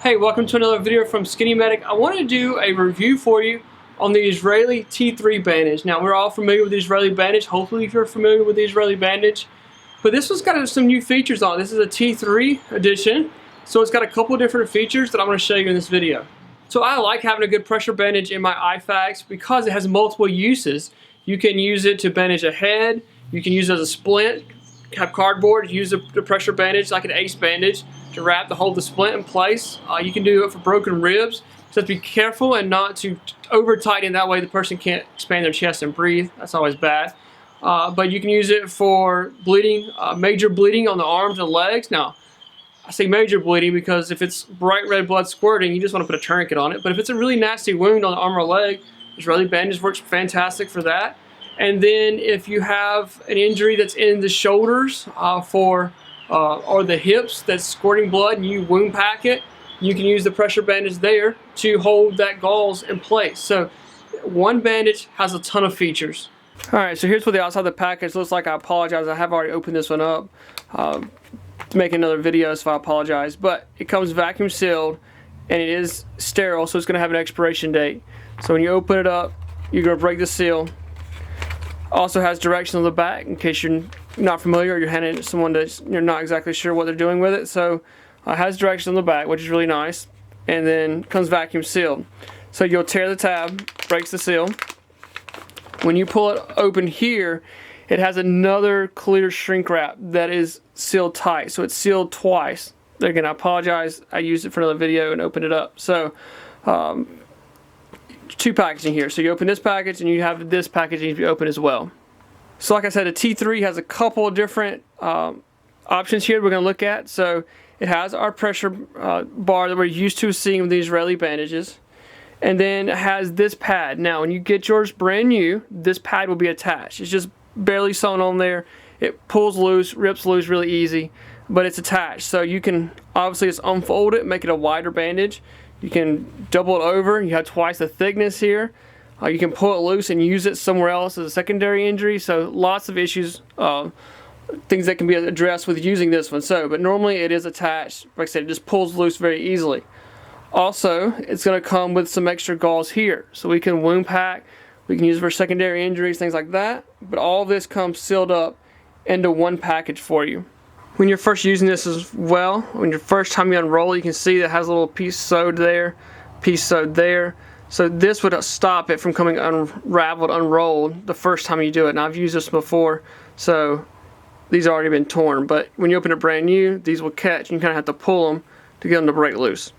Hey, welcome to another video from SkinnyMedic. I want to do a review for you on the Israeli T3 Bandage. Now, we're all familiar with the Israeli Bandage. Hopefully, if you're familiar with the Israeli Bandage. But this one's got some new features on it. This is a T3 edition. So it's got a couple of different features that I'm going to show you in this video. So I like having a good pressure bandage in my IFAKs because it has multiple uses. You can use it to bandage a head. You can use it as a splint. Have cardboard, use the pressure bandage like an ace bandage to wrap to hold the splint in place. You can do it for broken ribs. Just be careful and not to over tighten, that way the person can't expand their chest and breathe. That's always bad. But you can use it for bleeding, major bleeding on the arms and legs. Now, I say major bleeding because if it's bright red blood squirting, you just want to put a tourniquet on it. But if it's a really nasty wound on the arm or leg, Israeli bandage works fantastic for that. And then if you have an injury that's in the shoulders or the hips that's squirting blood and you wound pack it, you can use the pressure bandage there to hold that gauze in place. So one bandage has a ton of features. Alright, so here's what the outside of the package looks like. I apologize, I have already opened this one up to make another video, so I apologize. But it comes vacuum sealed and it is sterile, so it's going to have an expiration date. So when you open it up, you're going to break the seal. Also has directions on the back in case you're not familiar or you're handing it to someone that you're not exactly sure what they're doing with it. So it has directions on the back, which is really nice, and then comes vacuum sealed. So you'll tear the tab, breaks the seal. When you pull it open here, it has another clear shrink wrap that is sealed tight, so it's sealed twice. Again, I apologize, I used it for another video and opened it up. So two packaging here. So you open this package and you have this packaging to be open as well. So like I said, the T3 has a couple of different options here we're going to look at. So it has our pressure bar that we're used to seeing with the Israeli bandages. And then it has this pad. Now when you get yours brand new, this pad will be attached. It's just barely sewn on there. It pulls loose, rips loose really easy, but it's attached. So you can obviously just unfold it, make it a wider bandage. You can double it over. You have twice the thickness here. You can pull it loose and use it somewhere else as a secondary injury. So lots of issues, things that can be addressed with using this one. But normally it is attached. Like I said, it just pulls loose very easily. Also, it's going to come with some extra gauze here. So we can wound pack. We can use it for secondary injuries, things like that. But all of this comes sealed up into one package for you. When you're first using this as well, when your first time you unroll, you can see that it has a little piece sewed there, piece sewed there. So this would stop it from coming unraveled, unrolled the first time you do it. And I've used this before, so these have already been torn. But when you open it brand new, these will catch. And you kind of have to pull them to get them to break loose.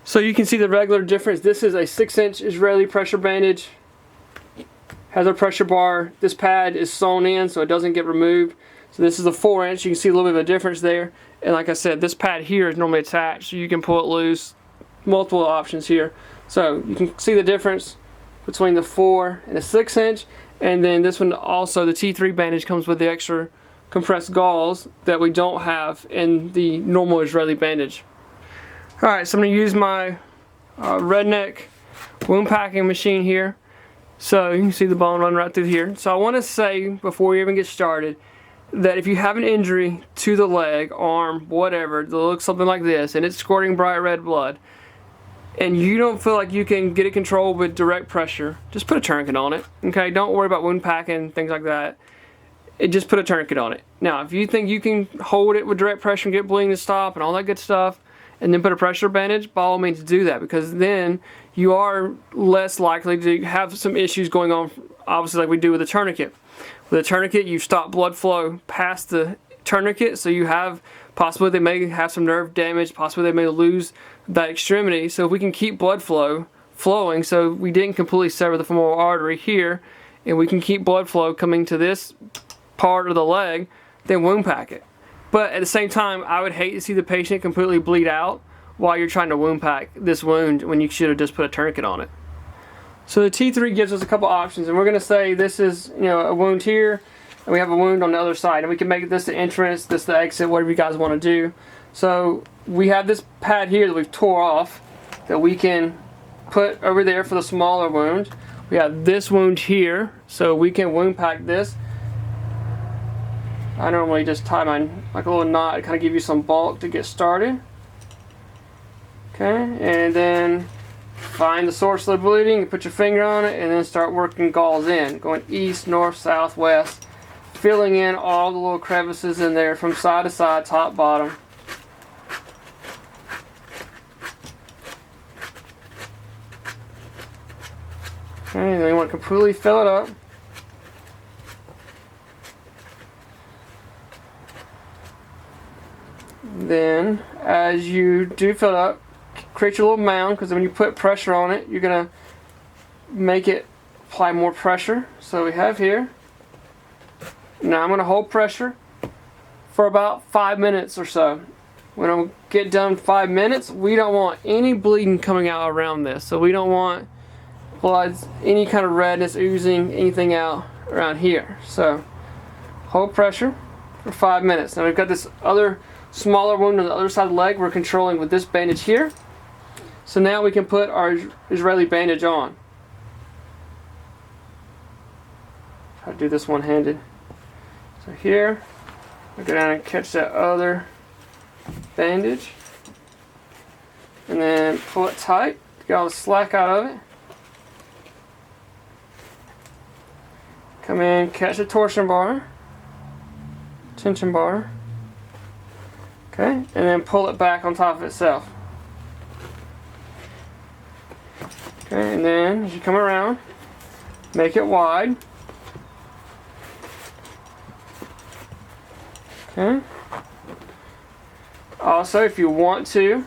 So you can see the regular difference. This is a 6-inch Israeli pressure bandage. Has a pressure bar. This pad is sewn in so it doesn't get removed. So this is a 4-inch. You can see a little bit of a difference there. And like I said, this pad here is normally attached, so you can pull it loose. Multiple options here. So you can see the difference between the 4 and the 6-inch. And then this one also, the T3 bandage, comes with the extra compressed gauze that we don't have in the normal Israeli bandage. Alright, so I'm going to use my Redneck wound packing machine here. So you can see the bone run right through here. So I want to say, before we even get started, that if you have an injury to the leg, arm, whatever, that looks something like this, and it's squirting bright red blood, and you don't feel like you can get it controlled with direct pressure, just put a tourniquet on it. Okay, don't worry about wound packing, things like that. Just put a tourniquet on it. Now, if you think you can hold it with direct pressure and get bleeding to stop and all that good stuff, and then put a pressure bandage, by all means do that, because then you are less likely to have some issues going on, obviously, like we do with a tourniquet. With a tourniquet, you stop blood flow past the tourniquet, so you have possibly they may have some nerve damage, possibly they may lose that extremity. So if we can keep blood flow flowing, so we didn't completely sever the femoral artery here, and we can keep blood flow coming to this part of the leg, then wound pack it. But at the same time, I would hate to see the patient completely bleed out while you're trying to wound pack this wound when you should have just put a tourniquet on it. So the T3 gives us a couple options, and we're going to say this is, a wound here, and we have a wound on the other side, and we can make this the entrance, this the exit, whatever you guys want to do. So we have this pad here that we've tore off that we can put over there for the smaller wound. We have this wound here, so we can wound pack this. I normally just tie mine like a little knot to kind of give you some bulk to get started. Okay, and then find the source of the bleeding, put your finger on it, and then start working gauze in, going east, north, south, west, filling in all the little crevices in there from side to side, top, bottom. Okay, and then you want to completely fill it up. Then, as you do fill it up, create your little mound, because when you put pressure on it, you're going to make it apply more pressure. So we have here. Now I'm going to hold pressure for about 5 minutes or so. When I get done 5 minutes, we don't want any bleeding coming out around this. So we don't want blood, any kind of redness, oozing, anything out around here. So hold pressure for 5 minutes. Now we've got this other smaller wound on the other side of the leg we're controlling with this bandage here. So now we can put our Israeli bandage on. Try to do this one-handed. So here, I go down and catch that other bandage, and then pull it tight to get all the slack out of it. Come in, catch the torsion bar, tension bar. Okay, and then pull it back on top of itself. Okay, and then as you come around, make it wide. Okay. Also, if you want to,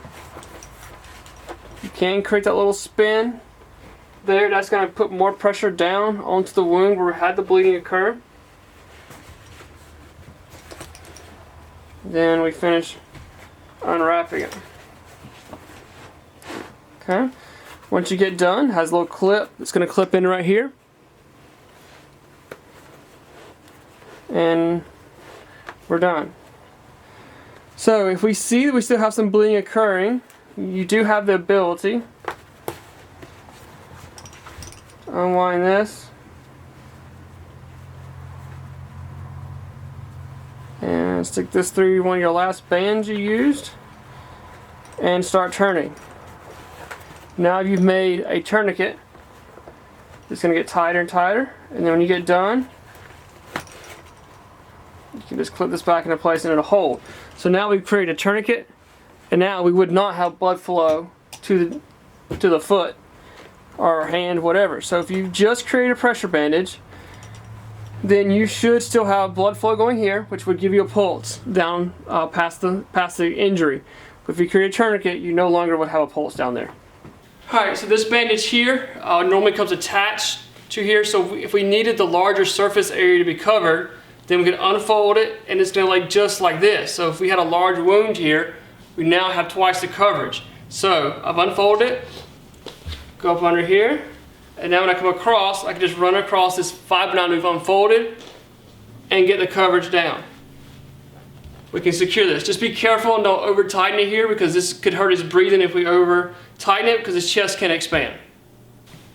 you can create that little spin there. That's going to put more pressure down onto the wound where we had the bleeding occur. Then we finish unwrapping it. Okay. Once you get done, it has a little clip that's going to clip in right here. And we're done. So if we see that we still have some bleeding occurring, you do have the ability to unwind this and stick this through one of your last bands you used and start turning. Now you've made a tourniquet. It's going to get tighter and tighter, and then when you get done, you can just clip this back into place and it'll hold. So now we've created a tourniquet, and now we would not have blood flow to the foot or hand, whatever. So if you just create a pressure bandage, then you should still have blood flow going here, which would give you a pulse down past the injury. But if you create a tourniquet, you no longer would have a pulse down there. Alright, so this bandage here normally comes attached to here, so if we needed the larger surface area to be covered, then we could unfold it and it's going to like just like this. So if we had a large wound here, we now have twice the coverage. So I've unfolded it, go up under here, and now when I come across, I can just run across this 5-9 we've unfolded and get the coverage down. We can secure this. Just be careful and don't over tighten it here, because this could hurt his breathing if we over tighten it, because his chest can expand.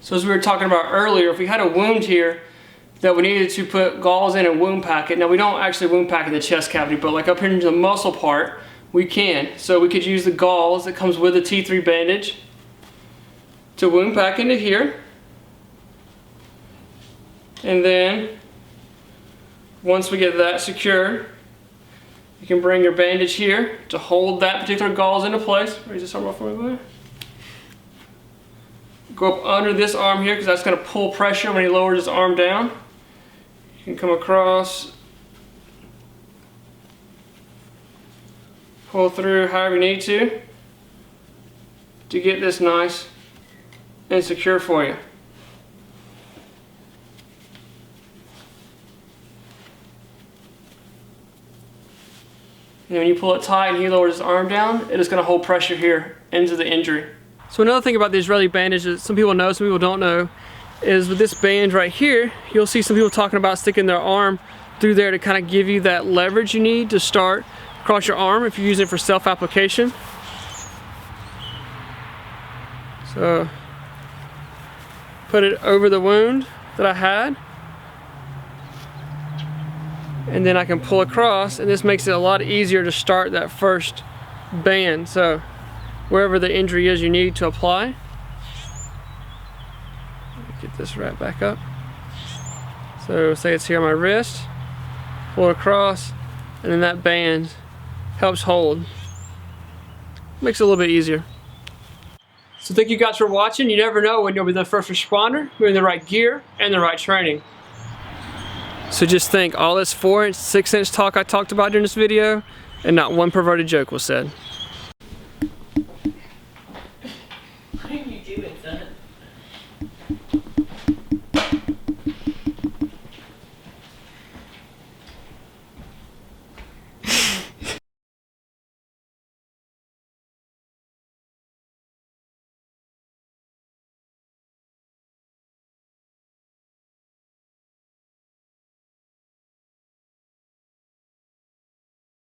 So as we were talking about earlier, if we had a wound here that we needed to put gauze in and wound pack it. Now we don't actually wound pack in the chest cavity, but like up here into the muscle part, we can. So we could use the gauze that comes with the T3 bandage to wound pack into here. And then once we get that secured, you can bring your bandage here to hold that particular gauze into place. Raise this arm off for me. Go up under this arm here, because that's going to pull pressure when he lowers his arm down. You can come across, pull through however you need to get this nice and secure for you. And when you pull it tight and he lowers his arm down, it is going to hold pressure here into the injury. So another thing about the Israeli bandage that some people know, some people don't know, is with this band right here, you'll see some people talking about sticking their arm through there to kind of give you that leverage you need to start across your arm if you're using it for self-application. So put it over the wound that I had, and then I can pull across, and this makes it a lot easier to start that first band. So wherever the injury is you need to apply. Get this wrapped back up. So say it's here on my wrist, pull it across, and then that band helps hold. Makes it a little bit easier. So thank you guys for watching. You never know when you'll be the first responder, wearing the right gear and the right training. So just think, all this 4-inch, 6-inch talk I talked about during this video, and not one perverted joke was said.